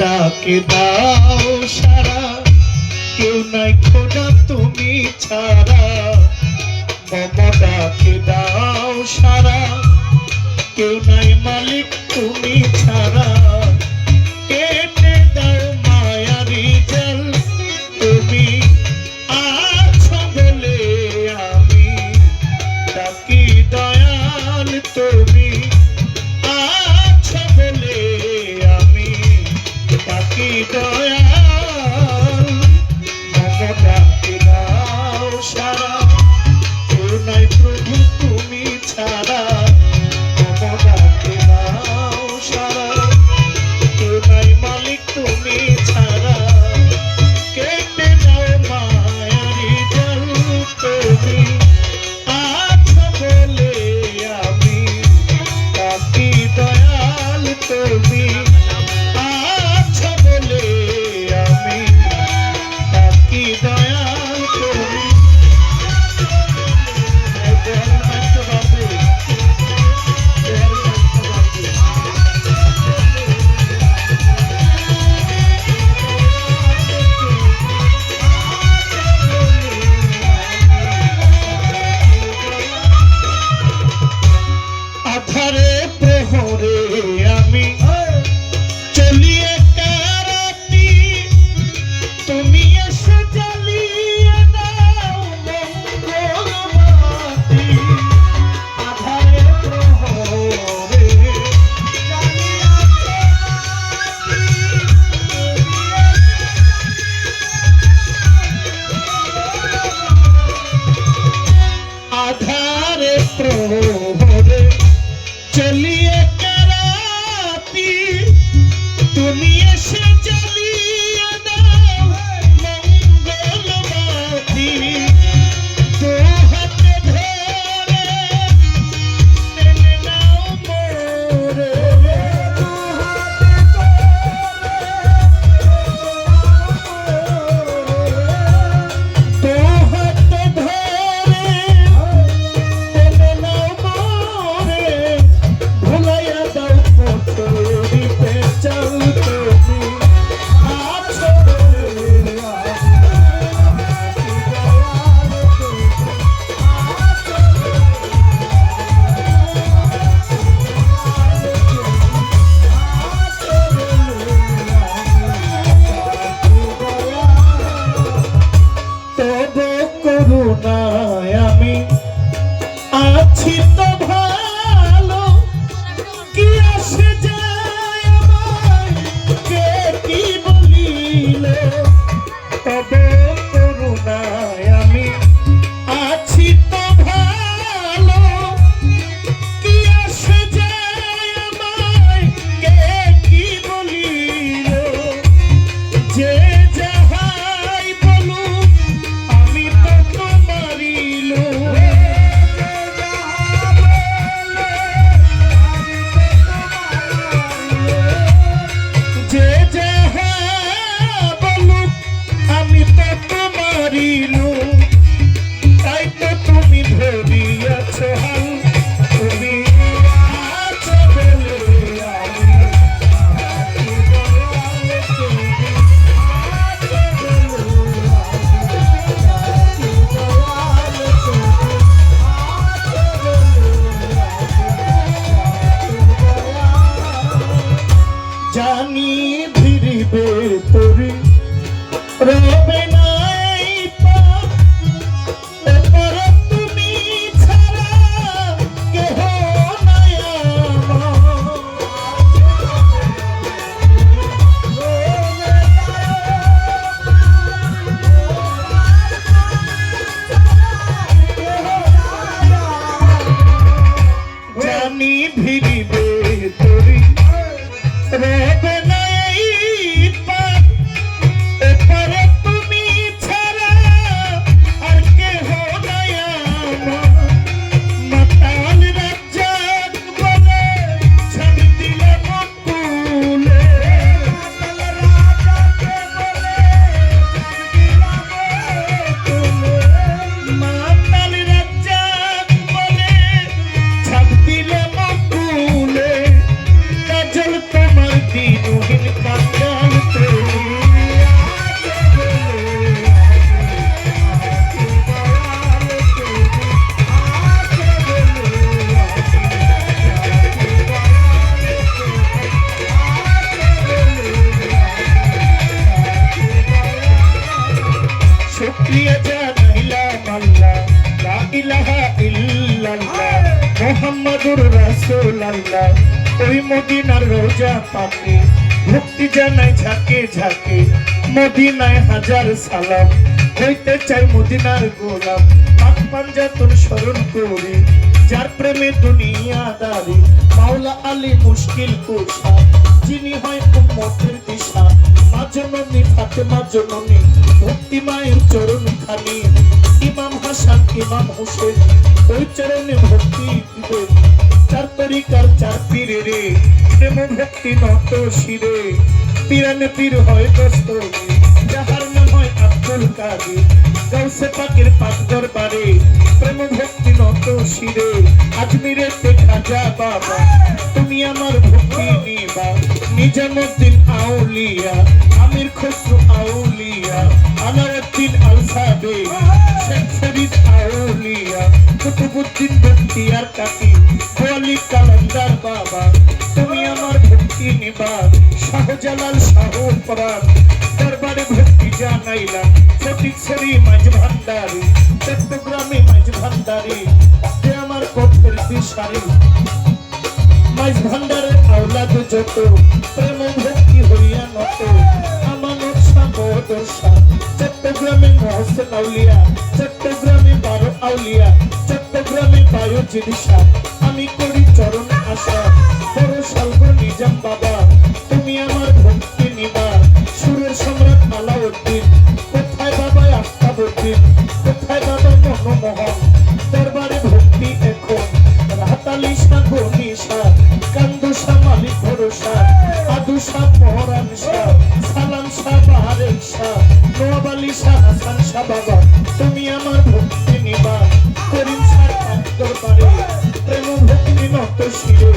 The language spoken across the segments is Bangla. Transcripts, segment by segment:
ডাকে দাও সারা, কেউ নাই খোদা তুমি ছাড়া। মম ডাকে দাও সারা, কেউ নাই মালিক তুমি ছাড়া। কেটে দাও মায়ারি জল, তুমি আছো বলে আমি ডাকি দয়াল। তুমি আছো বলে আমি ডাকি দয়াল। মম ডাকি দাও সারা, কেউ নাই প্রভু তুমি ছাড়া। মম ডাকি দাও সারা, কেউ নাই মালিক তুমি ছাড়া। কেটে দাও মায়ারি জল, তুমি আছো বলে আমি ডাকি দয়াল। তুমি আছো বলে আমি ডাকি দয়াল। তুমি আধারে প্রহরে আমি চলিয়ে কারাতি, তুমি এসে জ্বালিয়ে দাও মঙ্গলবাতি। আধারে প্রহরে আধারে প্রহরে চলিয়ে কারাতি, তুমি এসে জ্বালিয়ে দাও মঙ্গলবাতি। দু হাতে ধরে টেনে নাও মোরে, দু হাতে ধরে টেনে নাও মোরে। ভুলাইয়া দাও পতরি পে চল, তুমি আছো বলে তবে করুণায় আমি আছি তো ভালো। কি আসে যায় আমায় কে কি বলিল, তবে করুণায় আমি আছি তো ভালো। কি আসে যায় আমায় কে কি বলিল, যে যাহাই বলুক আমি তো তোমারিল। যে যাহা বলুক আমি তো তোমারিল। তাই তো তুমি ধরিয়াছ হাল, তুমি আছো বলে আমি ডাকি দয়াল। তুমি আছো বলে আমি ডাকি দয়াল। তুমি আছো বলে আমি ডাকি দয়াল। জানি ফিরিবে তোরি রবে নাই পাপ, এরপর তুমি ছাড়া কেহ নাই আমার। জানি ফিরিবে তোরি রবে নাই পাপ, এরপর তুমি ছাড়া আর কেহ নাই আমার। মাতাল রাজ্জাক বলে ছাড় দিলে মকুলে, মাতাল রাজ্জাক বলে ছাড় দিলে মকুলে। ইলাহা ইল্লাল্লাহ মুহাম্মাদুর রাসূলুল্লাহ। ওই মদিনার রোজা পাকে ভক্তি জানাই ঝাঁকে ঝাঁকে, মদিনায় হাজার সালাম, হইতে চাই মদিনার গোলাম। পাক পাঞ্জাতন স্মরণ করি, যার প্রেমে দুনিয়াদারি, মাওলা আলী মুশকিল কুশা, যিনি হয় উম্মতের দিশা। মা জননী ফাতেমা জননী, ভক্তি মায়ের চরণ খানি, ইমাম হাসান ইমাম হোসেন, ওই চরণে ভক্তি দিবে। চার তরিকার চার পীরে রে, প্রেম ভক্তি নত শিরে, পীরানে পীর হয় দস্তগীর, যাহার নাম হয় আব্দুল কাদের। গাউসে পাকের পাক দরবারে, প্রেম ভক্তি নত শিরে, আজমিরেতে খাজা বাবা, তুমি আমার ভক্তি নিবা। নিজামুদ্দিন আউলিয়া, আমির খসরু আউলিয়া, আলাউদ্দিন আল সাবেরি, শেখ ফরিদ আউলিয়া, কুতুবুদ্দিন বখতিয়ার কাকি, ওয়ালি কালান্দার বাবা, তুমি আমার ভক্তি নিবা। শাহজালাল শাহুর পরাণ, দরবারে ভক্তি জানাইলাম। ফটিকছড়ি মাঝ ভান্ডারি, চট্টগ্রামে মাঝ ভান্ডারি, যে আমার পথের দিশারি। মাঝ ভান্ডারের আওলাদ যত, প্রেম ভক্তি হইয়া নত, আমানত সাবদর্শা। চট্টগ্রামে মহসেন আউলিয়া, চট্টগ্রামে 12 আউলিয়া, চট্টগ্রামে বায়োজিৎ শাহ, আমি করি চরণ আশা। বড় সালব নিজাম বাবা, তুমি আমার ভক্তি নিবা। সুরের সম্রাট আলাউদ্দিন, কোথায় বাবা আফতাবউদ্দিন, কোথায় বাবা মনমোহন, দরবারে ভক্তি এখন। রাহাতালি শাহ গনি শাহ, কান্দু শাহ মালিক ভরসা, আদু শাহ পহরান শাহ, সালাম শাহ বাহারের শাহ, নওয়াব আলী শাহ হাসান শাহ বাবা, তুমি আমার ভক্তি নিবা। করিম শাহ দরবারে, প্রেম ভক্তি নত শিরে,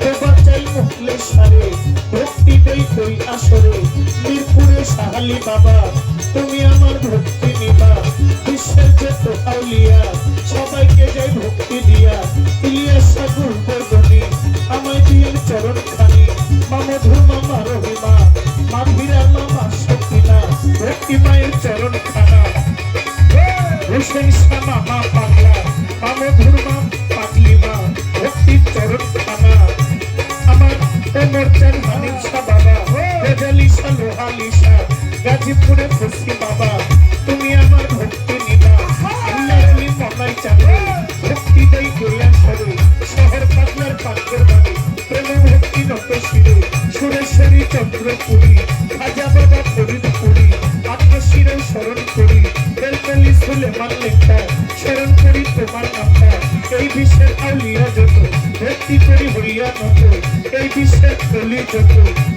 তোবা চাই মুখলে সারে, ভক্তি দেই কই আসরে। মিরপুরে শাহালি বাবা, তুমি আমার ভক্তি নিবা। বিশ্বের যত আউলিয়া, সবাইকে যাই ভক্তি দিয়া। ইলিয়াস সাগুর বরগনি, আমায় দিয়ে চরণ খানি, মামধুর মামা রহিমা, মাভিরা মামা শক্তিনা, ভক্তি মায়ের চরণ খানা। হোসেন শাহ মামা পাগলা, মামধুর মা পাগলিমা, ভক্তির চরণ খানা। আমার ওমর চান হানিফ শাহ বাবা, গজালি শাহ লোহালি শাহ, গাজীপুরে ফসি বাবা, তুমি আমার ভক্তি নিবা। আল্লাহর আলী মনাই চাঁদে, ভক্তি দেই গোলা সরে, শহর পাগলার পাগের বাড়ি, প্রেম ভক্তি নত শিরে। সুরেশ্বরী চন্দ্রপুরী, খাজা বাবা ফরিদপুরী, আত্মশিরে স্মরণ করি। বেলকলি সুলেমান লেখা, স্মরণ করি তোমার নামটা। এই বিশ্বের আউলিয়া যত, ভক্তি করি হইয়া নত, এই বিশ্বের কলি যত,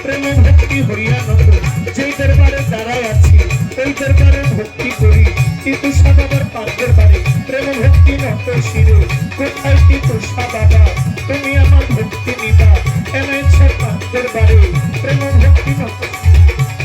প্রেমে ভক্তি হইয়া নত। যেই দরবারে দাঁড়ায় আছি, ওই দরবারে ভক্তি করি। কিন্তু বাবার পাগের বাড়ি, প্রেম ভক্তি নত শিরে, কোথায় কিন্তু বাবা, তুমি আমার ভক্তি নিবা। এনেছে পাগের বাড়ি, প্রেম ভক্তি নত।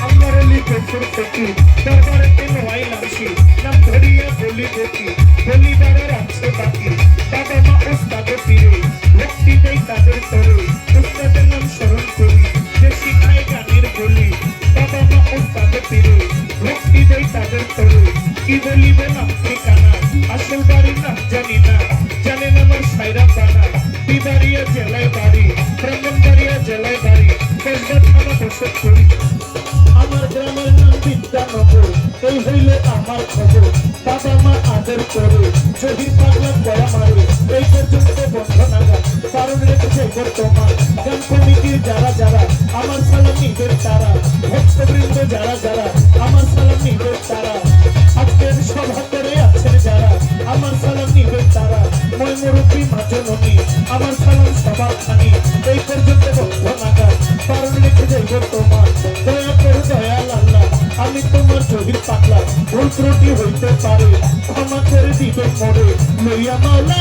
আমার আলী গফুর ফকির, দরবারে তেল আইলামছি, নাম ধরিয়া বলি গতি, বলিবারের আছে বাকি। বাবা মা ওস্তাদ পীরে, ভক্তি দেই তাদের তরে, ওস্তাদের নাম স্মরণ করি, যে শিখায় গানের বলি। বাবা মা ওস্তাদ পীরে, ভক্তি দেই তাদের তরে, কি বলিবে নাম ঠিকানা, আসল বাড়ির নাম জানি না, জানেন আমার সাইরা পানা। বিবাড়িয়া জেলায় বাড়ি, ব্রাহ্মণবাড়িয়া জেলায় বাড়ি, কসবা থানা বসত করি। আমার গ্রামের নাম বিদ্যানগর, এই হইলে আমার খবর। বাবা মা আদর করে, জহির পাগলা গয়া মারে, এই পর্যন্ত বন্ধ নাগা, কারণ রেখেছে বর্তমান। গান কমিটির যারা যারা, আমার সালাম নিবের তারা, ভক্তবৃন্দ যারা যারা, আমার সালাম নিবের তারা। আজকের সভা করে আছেন যারা, আমার সালাম নিবের তারা। মই মুরব্বী মা জননী, আমার সালাম সবার খানি, এই পর্যন্ত বন্ধ নাগা, কারণ রেখেছে বর্তমান। দয়া করে দয়াল আল্লাহ, আমি তোমার জহির পাগলা, ভুল ত্রুটি হইতে পারে, ক্ষমা করে দিবে মরে। লইয়া মাওলা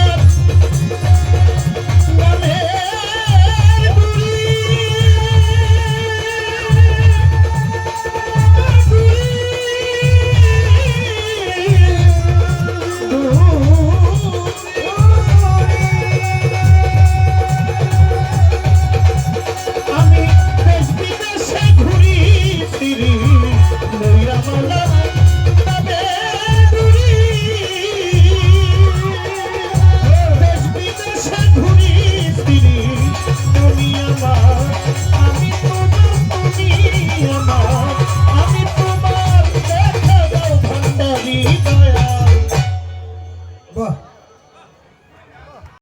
আমারি দয়াল। বাহ